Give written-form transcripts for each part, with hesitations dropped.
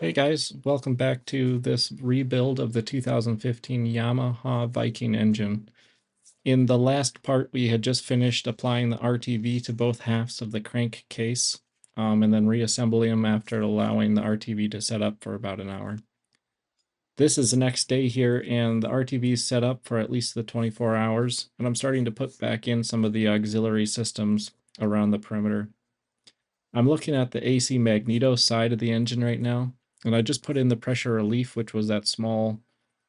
Hey guys, welcome back to this rebuild of the 2015 Yamaha Viking engine. In the last part, we had just finished applying the RTV to both halves of the crankcase, and then reassembling them after allowing the RTV to set up for about an hour. This is the next day here, and the RTV is set up for at least the 24 hours, and I'm starting to put back in some of the auxiliary systems around the perimeter. I'm looking at the AC magneto side of the engine right now, and I just put in the pressure relief, which was that small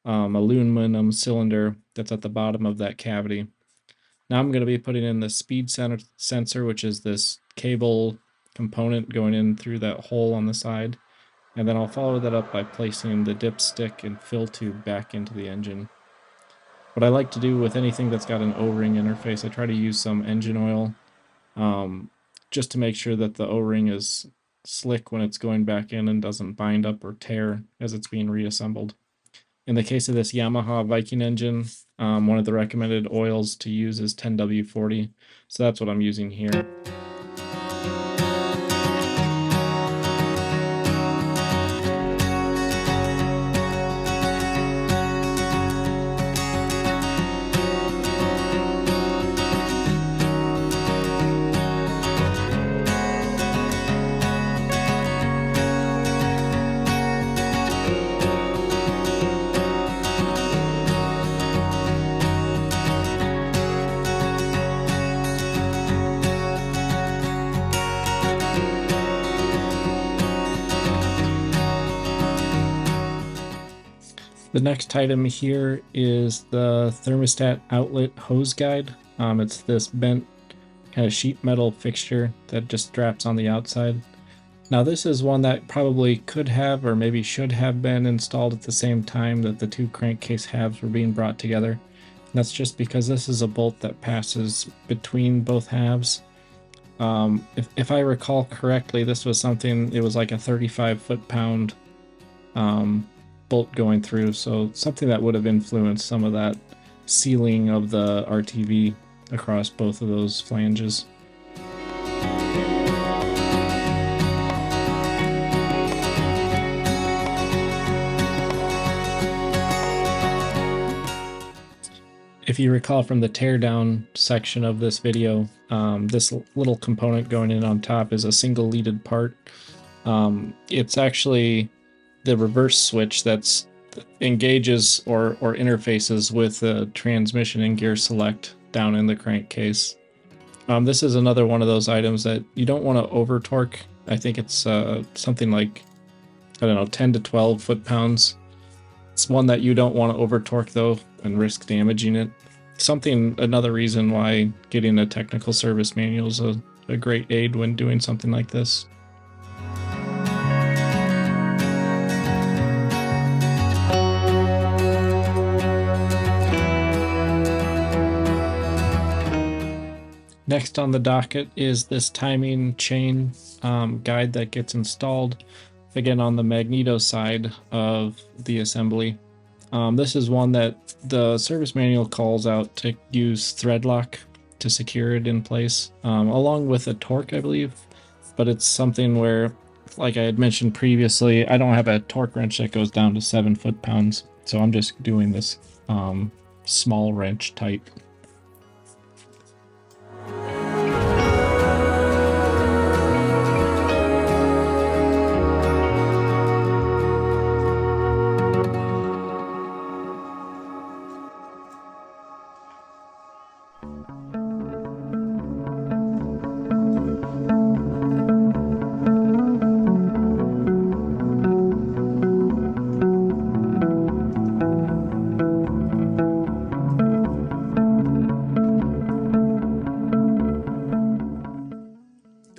aluminum cylinder that's at the bottom of that cavity. Now I'm going to be putting in the speed sensor, which is this cable component going in through that hole on the side. And then I'll follow that up by placing the dipstick and fill tube back into the engine. What I like to do with anything that's got an O-ring interface, I try to use some engine oil just to make sure that the O-ring is slick when it's going back in and doesn't bind up or tear as it's being reassembled. In the case of this Yamaha Viking engine, one of the recommended oils to use is 10W40, so that's what I'm using here. The next item here is the thermostat outlet hose guide. It's this bent kind of sheet metal fixture that just straps on the outside. Now this is one that probably could have or maybe should have been installed at the same time that the two crankcase halves were being brought together. And that's just because this is a bolt that passes between both halves. If I recall correctly, this was something, it was like a 35 foot-pound bolt going through, so something that would have influenced some of that sealing of the RTV across both of those flanges. If you recall from the teardown section of this video, this little component going in on top is a single leaded part. It's actually the reverse switch that's engages or interfaces with the transmission and gear select down in the crankcase. This is another one of those items that you don't want to over torque. I think it's something like, I don't know, 10 to 12 foot-pounds. It's one that you don't want to over torque though and risk damaging it. Another reason why getting a technical service manual is a great aid when doing something like this. Next on the docket is this timing chain guide that gets installed, again on the magneto side of the assembly. This is one that the service manual calls out to use thread lock to secure it in place, along with a torque, I believe. But it's something where, like I had mentioned previously, I don't have a torque wrench that goes down to 7 foot-pounds, so I'm just doing this small wrench type.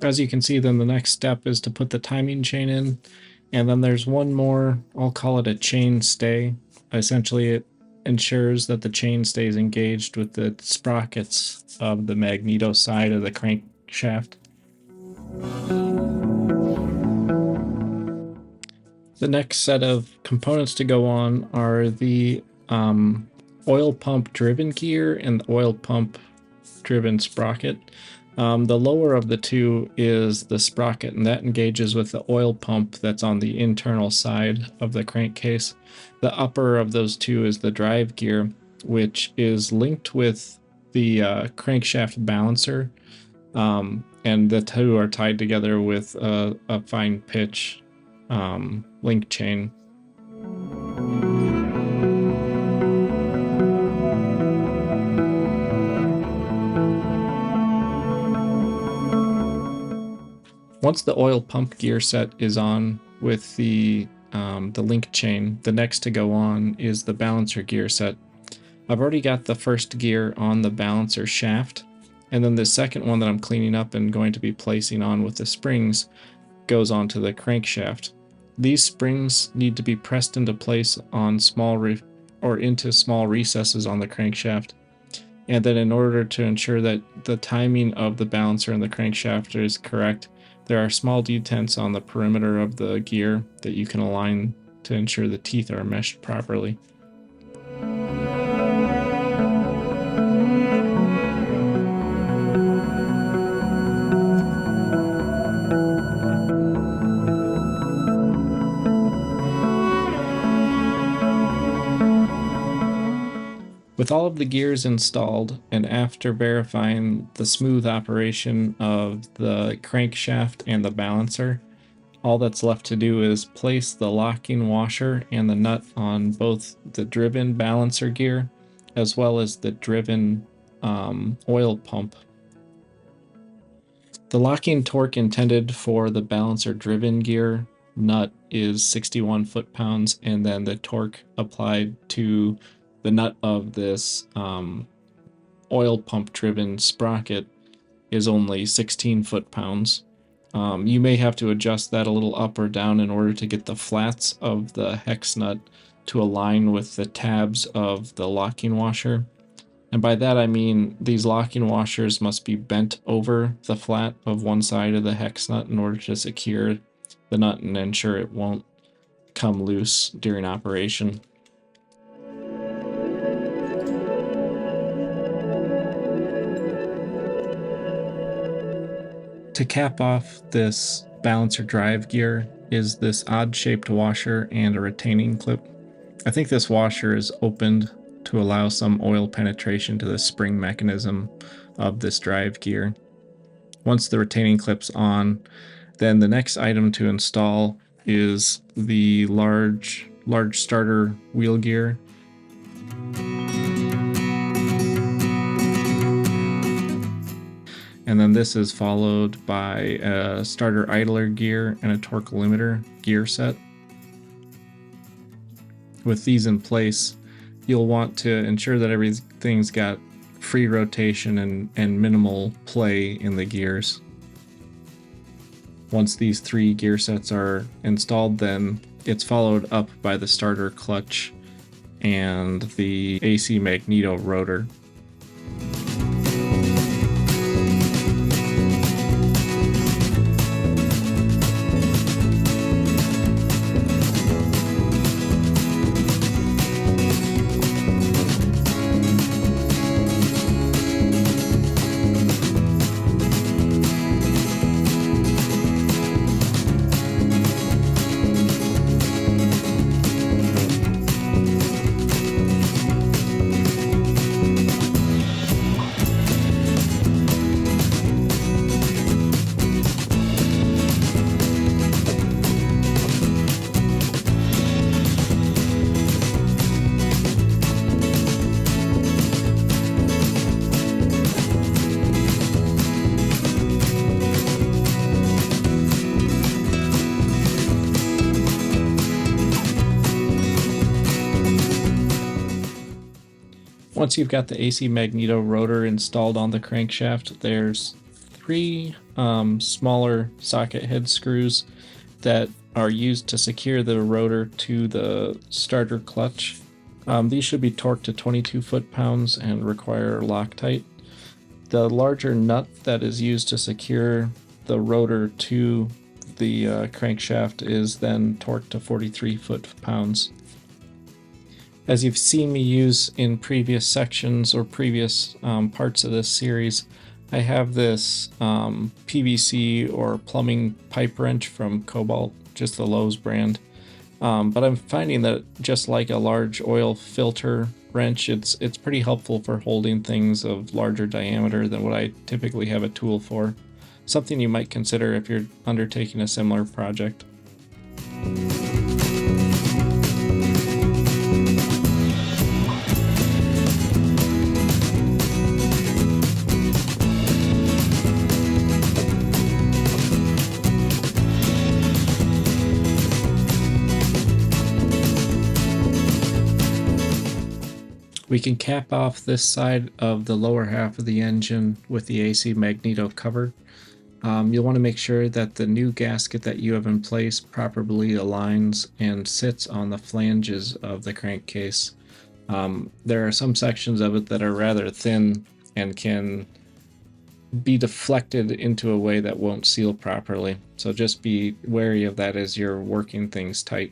As you can see, then the next step is to put the timing chain in, and then there's one more, I'll call it a chain stay. Essentially, it ensures that the chain stays engaged with the sprockets of the magneto side of the crankshaft. The next set of components to go on are the oil pump driven gear and the oil pump driven sprocket. The lower of the two is the sprocket, and that engages with the oil pump that's on the internal side of the crankcase. The upper of those two is the drive gear, which is linked with the crankshaft balancer, and the two are tied together with a fine pitch link chain. Once the oil pump gear set is on with the link chain, the next to go on is the balancer gear set. I've already got the first gear on the balancer shaft, and then the second one that I'm cleaning up and going to be placing on with the springs goes onto the crankshaft. These springs need to be pressed into place on into small recesses on the crankshaft. And then in order to ensure that the timing of the balancer and the crankshaft is correct, there are small detents on the perimeter of the gear that you can align to ensure the teeth are meshed properly. With all of the gears installed, and after verifying the smooth operation of the crankshaft and the balancer, all that's left to do is place the locking washer and the nut on both the driven balancer gear as well as the driven oil pump. The locking torque intended for the balancer driven gear nut is 61 foot-pounds, and then the torque applied to the nut of this oil pump driven sprocket is only 16 foot-pounds. You may have to adjust that a little up or down in order to get the flats of the hex nut to align with the tabs of the locking washer. And by that I mean these locking washers must be bent over the flat of one side of the hex nut in order to secure the nut and ensure it won't come loose during operation. To cap off this balancer drive gear is this odd-shaped washer and a retaining clip. I think this washer is opened to allow some oil penetration to the spring mechanism of this drive gear. Once the retaining clip's on, then the next item to install is the large starter wheel gear. And then this is followed by a starter idler gear and a torque limiter gear set. With these in place, you'll want to ensure that everything's got free rotation and minimal play in the gears. Once these three gear sets are installed, then it's followed up by the starter clutch and the AC magneto rotor. Once you've got the AC magneto rotor installed on the crankshaft, there's three smaller socket head screws that are used to secure the rotor to the starter clutch. These should be torqued to 22 foot-pounds and require Loctite. The larger nut that is used to secure the rotor to the crankshaft is then torqued to 43 foot-pounds. As you've seen me use in previous sections or previous parts of this series, I have this PVC or plumbing pipe wrench from Cobalt, just the Lowe's brand. But I'm finding that just like a large oil filter wrench, it's pretty helpful for holding things of larger diameter than what I typically have a tool for. Something you might consider if you're undertaking a similar project. We can cap off this side of the lower half of the engine with the AC magneto cover. You'll want to make sure that the new gasket that you have in place properly aligns and sits on the flanges of the crankcase. There are some sections of it that are rather thin and can be deflected into a way that won't seal properly. So just be wary of that as you're working things tight.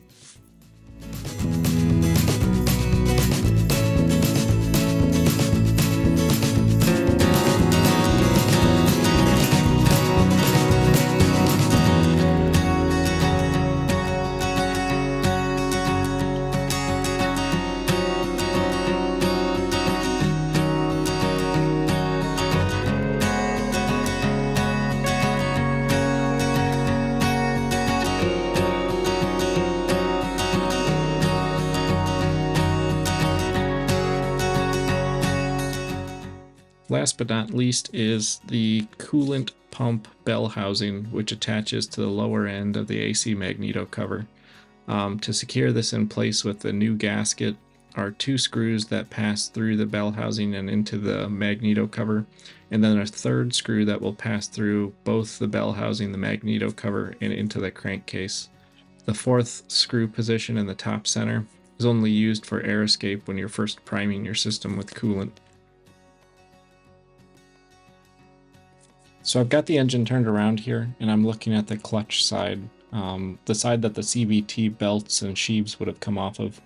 Last but not least is the coolant pump bell housing, which attaches to the lower end of the AC magneto cover. To secure this in place with the new gasket are two screws that pass through the bell housing and into the magneto cover, and then a third screw that will pass through both the bell housing, the magneto cover, and into the crankcase. The fourth screw position in the top center is only used for air escape when you're first priming your system with coolant. So I've got the engine turned around here, and I'm looking at the clutch side, the side that the CVT belts and sheaves would have come off of.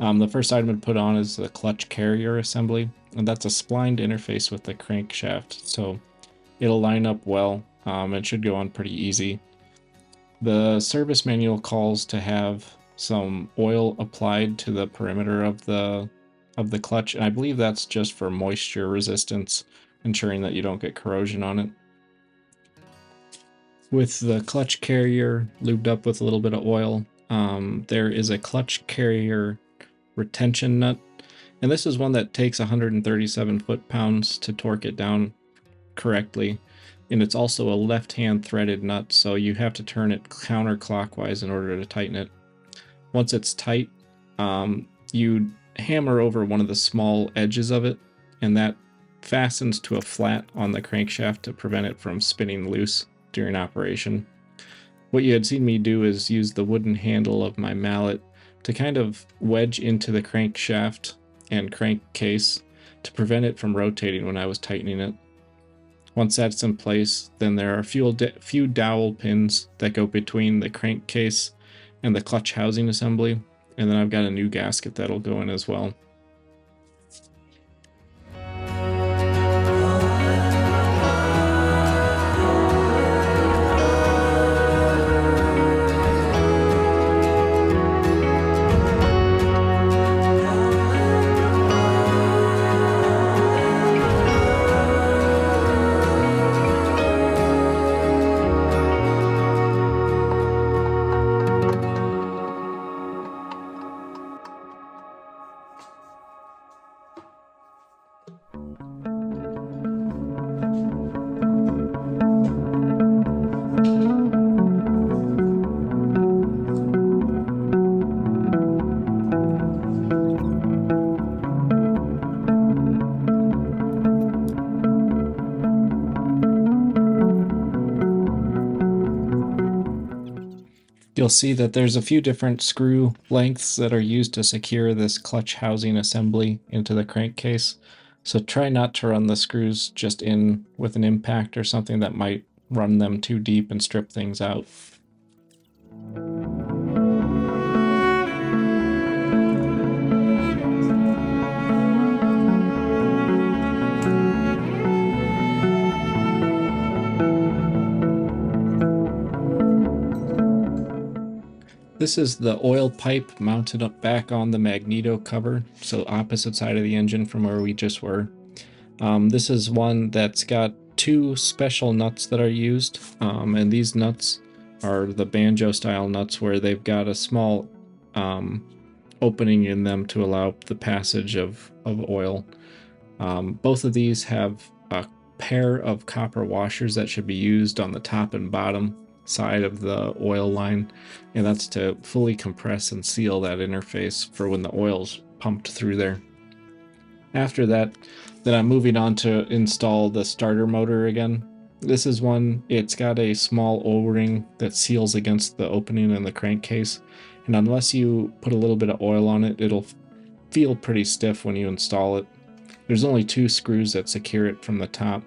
The first side I'm going to put on is the clutch carrier assembly, and that's a splined interface with the crankshaft, so it'll line up well and should go on pretty easy. The service manual calls to have some oil applied to the perimeter of the clutch, and I believe that's just for moisture resistance, ensuring that you don't get corrosion on it. With the clutch carrier lubed up with a little bit of oil, there is a clutch carrier retention nut, and this is one that takes 137 foot-pounds to torque it down correctly, and it's also a left-hand threaded nut, so you have to turn it counterclockwise in order to tighten it. Once it's tight, you hammer over one of the small edges of it, and that fastens to a flat on the crankshaft to prevent it from spinning loose during operation. What you had seen me do is use the wooden handle of my mallet to kind of wedge into the crankshaft and crankcase to prevent it from rotating when I was tightening it. Once that's in place, then there are a few dowel pins that go between the crankcase and the clutch housing assembly, and then I've got a new gasket that'll go in as well. You'll see that there's a few different screw lengths that are used to secure this clutch housing assembly into the crankcase. So try not to run the screws just in with an impact or something that might run them too deep and strip things out. This is the oil pipe mounted up back on the magneto cover, so opposite side of the engine from where we just were. This is one that's got two special nuts that are used, and these nuts are the banjo style nuts where they've got a small opening in them to allow the passage of oil. Both of these have a pair of copper washers that should be used on the top and bottom side of the oil line, and that's to fully compress and seal that interface for when the oil's pumped through there. After that, then I'm moving on to install the starter motor again. This is one, it's got a small O-ring that seals against the opening in the crankcase, and unless you put a little bit of oil on it, it'll feel pretty stiff when you install it. There's only two screws that secure it from the top.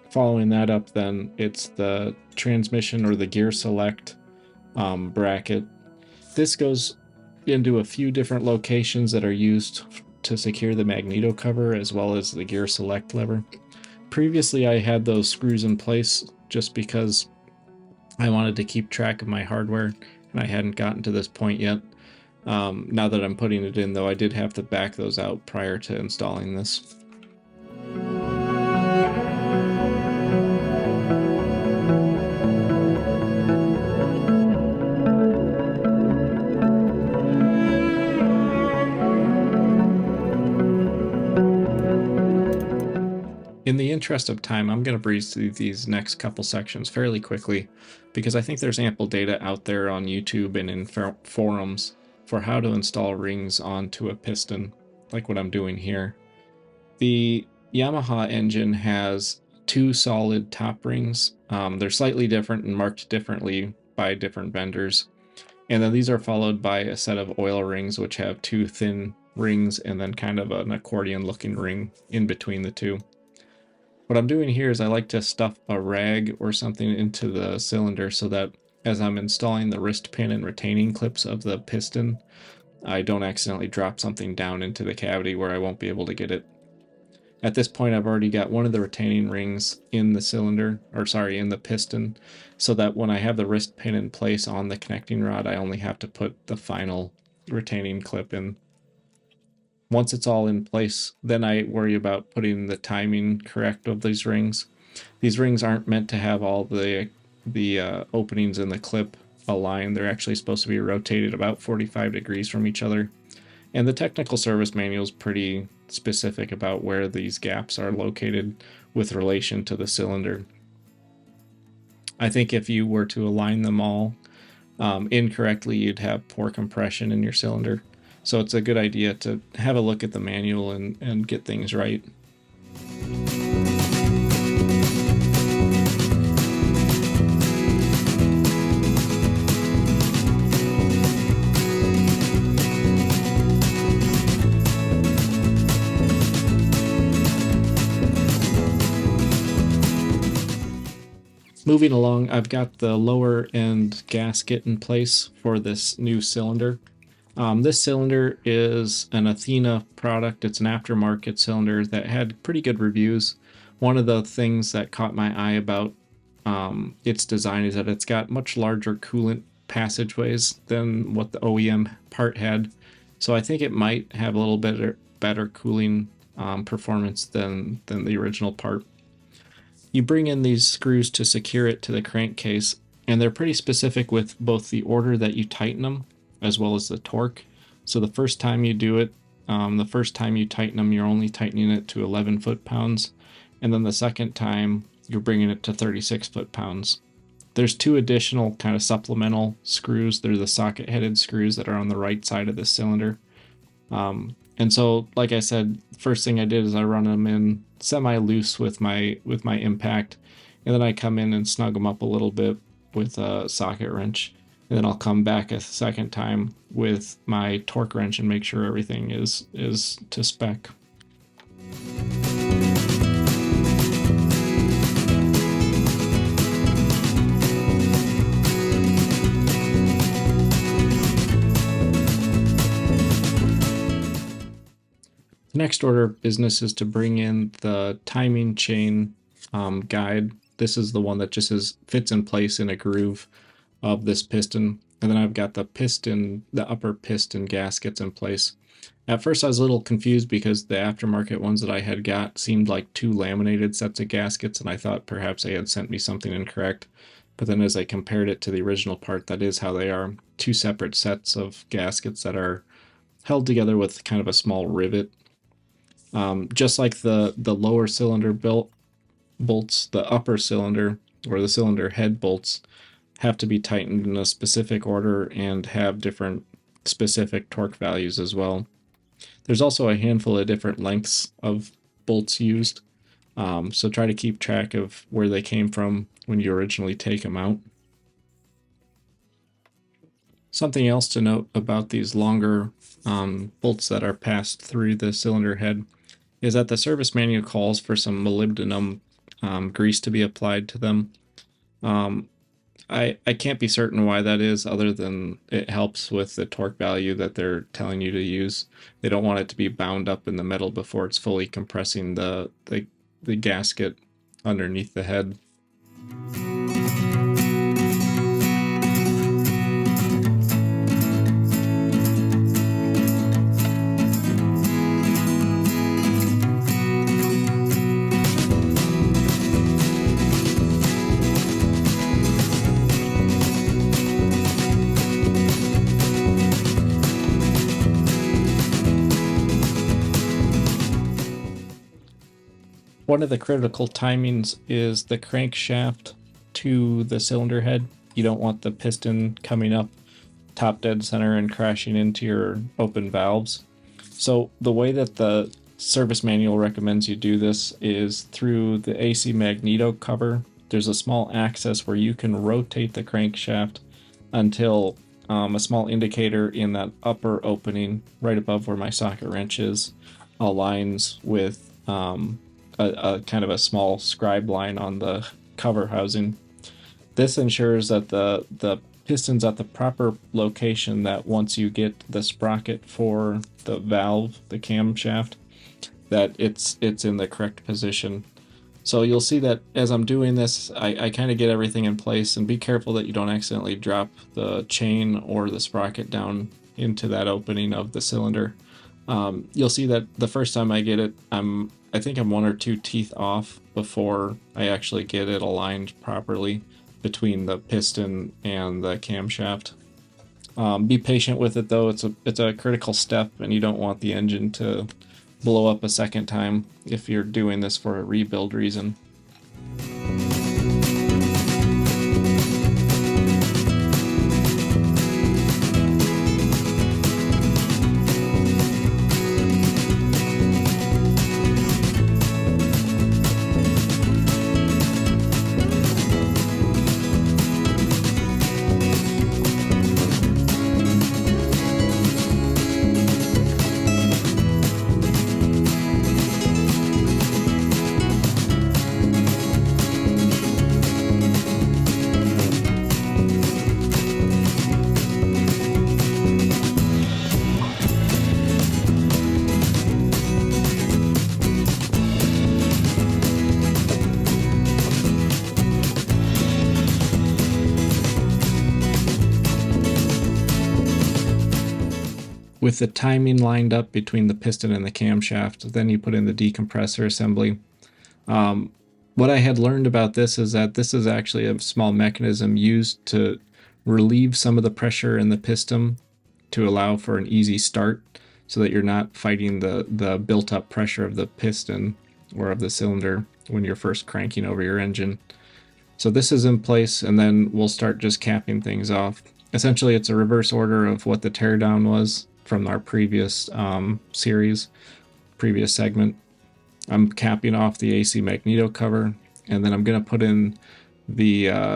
Following that up, then it's the transmission or the gear select bracket. This goes into a few different locations that are used to secure the magneto cover as well as the gear select lever. Previously I had those screws in place just because I wanted to keep track of my hardware and I hadn't gotten to this point yet. Now that I'm putting it in though, I did have to back those out prior to installing this. In the interest of time, I'm going to breeze through these next couple sections fairly quickly because I think there's ample data out there on YouTube and in forums for how to install rings onto a piston, like what I'm doing here. The Yamaha engine has two solid top rings. They're slightly different and marked differently by different vendors. And then these are followed by a set of oil rings, which have two thin rings and then kind of an accordion looking ring in between the two. What I'm doing here is I like to stuff a rag or something into the cylinder so that as I'm installing the wrist pin and retaining clips of the piston, I don't accidentally drop something down into the cavity where I won't be able to get it. At this point, I've already got one of the retaining rings in the cylinder, or sorry, in the piston, so that when I have the wrist pin in place on the connecting rod, I only have to put the final retaining clip in. Once it's all in place, then I worry about putting the timing correct of these rings. These rings aren't meant to have all the openings in the clip aligned. They're actually supposed to be rotated about 45 degrees from each other. And the technical service manual is pretty specific about where these gaps are located with relation to the cylinder. I think if you were to align them all incorrectly, you'd have poor compression in your cylinder. So it's a good idea to have a look at the manual and get things right. Moving along, I've got the lower end gasket in place for this new cylinder. This cylinder is an Athena product. It's an aftermarket cylinder that had pretty good reviews. One of the things that caught my eye about its design is that it's got much larger coolant passageways than what the OEM part had. So I think it might have a little bit better cooling performance than the original part. You bring in these screws to secure it to the crankcase, and they're pretty specific with both the order that you tighten them as well as the torque. So the first time you do it, the first time you tighten them, you're only tightening it to 11 foot-pounds. And then the second time, you're bringing it to 36 foot-pounds. There's two additional kind of supplemental screws. They're the socket-headed screws that are on the right side of the cylinder. And so, like I said, first thing I did is I run them in semi-loose with my impact. And then I come in and snug them up a little bit with a socket wrench. And then I'll come back a second time with my torque wrench and make sure everything is to spec. The next order of business is to bring in the timing chain guide. This is the one that just fits in place in a groove of this piston. And then I've got the piston, the upper piston gaskets in place. At first I was a little confused because the aftermarket ones that I had got seemed like two laminated sets of gaskets, and I thought perhaps they had sent me something incorrect. But then as I compared it to the original part, that is how they are. Two separate sets of gaskets that are held together with kind of a small rivet. Just like the lower cylinder bolts, the upper cylinder or the cylinder head bolts have to be tightened in a specific order and have different specific torque values as well. There's also a handful of different lengths of bolts used, so try to keep track of where they came from when you originally take them out. Something else to note about these longer bolts that are passed through the cylinder head is that the service manual calls for some molybdenum grease to be applied to them. I can't be certain why that is, other than it helps with the torque value that they're telling you to use. They don't want it to be bound up in the metal before it's fully compressing the gasket underneath the head. One of the critical timings is the crankshaft to the cylinder head. You don't want the piston coming up top dead center and crashing into your open valves. So the way that the service manual recommends you do this is through the AC magneto cover. There's a small access where you can rotate the crankshaft until a small indicator in that upper opening right above where my socket wrench is aligns with a kind of a small scribe line on the cover housing. This ensures that the piston's at the proper location, that once you get the sprocket for the valve, the camshaft, that it's in the correct position. So you'll see that as I'm doing this, I kind of get everything in place, and be careful that you don't accidentally drop the chain or the sprocket down into that opening of the cylinder. You'll see that the first time I get it, I think I'm one or two teeth off before I actually get it aligned properly between the piston and the camshaft. Be patient with it though. It's a critical step, and you don't want the engine to blow up a second time if you're doing this for a rebuild reason. With the timing lined up between the piston and the camshaft, then you put in the decompressor assembly. What I had learned about this is that this is actually a small mechanism used to relieve some of the pressure in the piston to allow for an easy start, so that you're not fighting the built-up pressure of the piston or of the cylinder when you're first cranking over your engine. So this is in place, and then we'll start just capping things off. Essentially, it's a reverse order of what the teardown was from our previous previous segment. I'm capping off the AC magneto cover, and then I'm going to put in the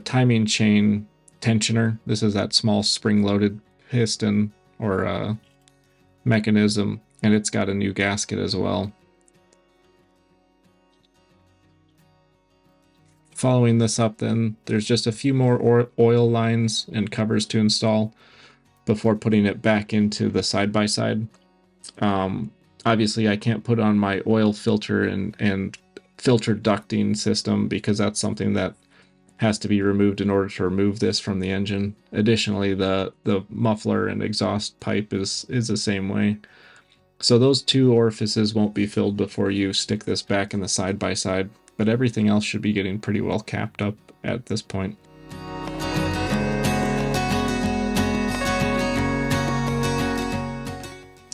timing chain tensioner. This is that small spring-loaded piston or mechanism, and it's got a new gasket as well. Following this up, then there's just a few more oil lines and covers to install before putting it back into the side-by-side. Obviously, I can't put on my oil filter and filter ducting system because that's something that has to be removed in order to remove this from the engine. Additionally, the muffler and exhaust pipe is the same way. So those two orifices won't be filled before you stick this back in the side-by-side, but everything else should be getting pretty well capped up at this point.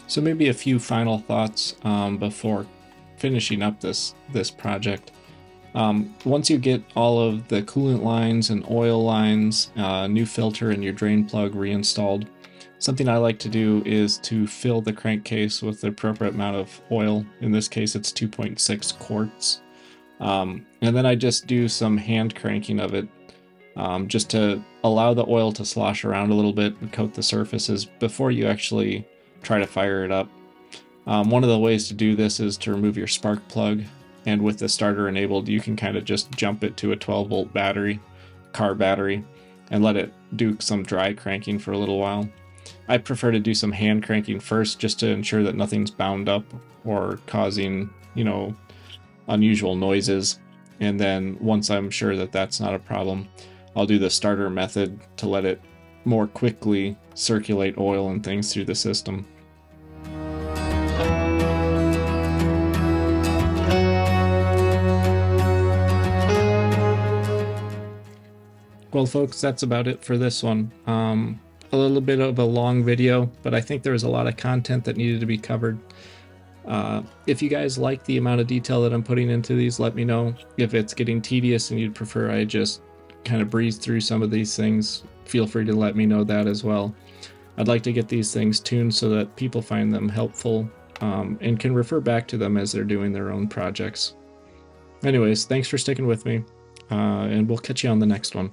So maybe a few final thoughts before finishing up this project. Once you get all of the coolant lines and oil lines, new filter and your drain plug reinstalled, something I like to do is to fill the crankcase with the appropriate amount of oil. In this case, it's 2.6 quarts. And then I just do some hand cranking of it, just to allow the oil to slosh around a little bit and coat the surfaces before you actually try to fire it up. One of the ways to do this is to remove your spark plug, and with the starter enabled, you can kind of just jump it to a 12-volt battery, car battery, and let it do some dry cranking for a little while. I prefer to do some hand cranking first just to ensure that nothing's bound up or causing, unusual noises. And then once I'm sure that that's not a problem, I'll do the starter method to let it more quickly circulate oil and things through the system. Well, folks, that's about it for this one. A little bit of a long video, but I think there was a lot of content that needed to be covered. If you guys like the amount of detail that I'm putting into these, let me know. If it's getting tedious and you'd prefer I just kind of breeze through some of these things, feel free to let me know that as well. I'd like to get these things tuned so that people find them helpful and can refer back to them as they're doing their own projects. Anyways, thanks for sticking with me, and we'll catch you on the next one.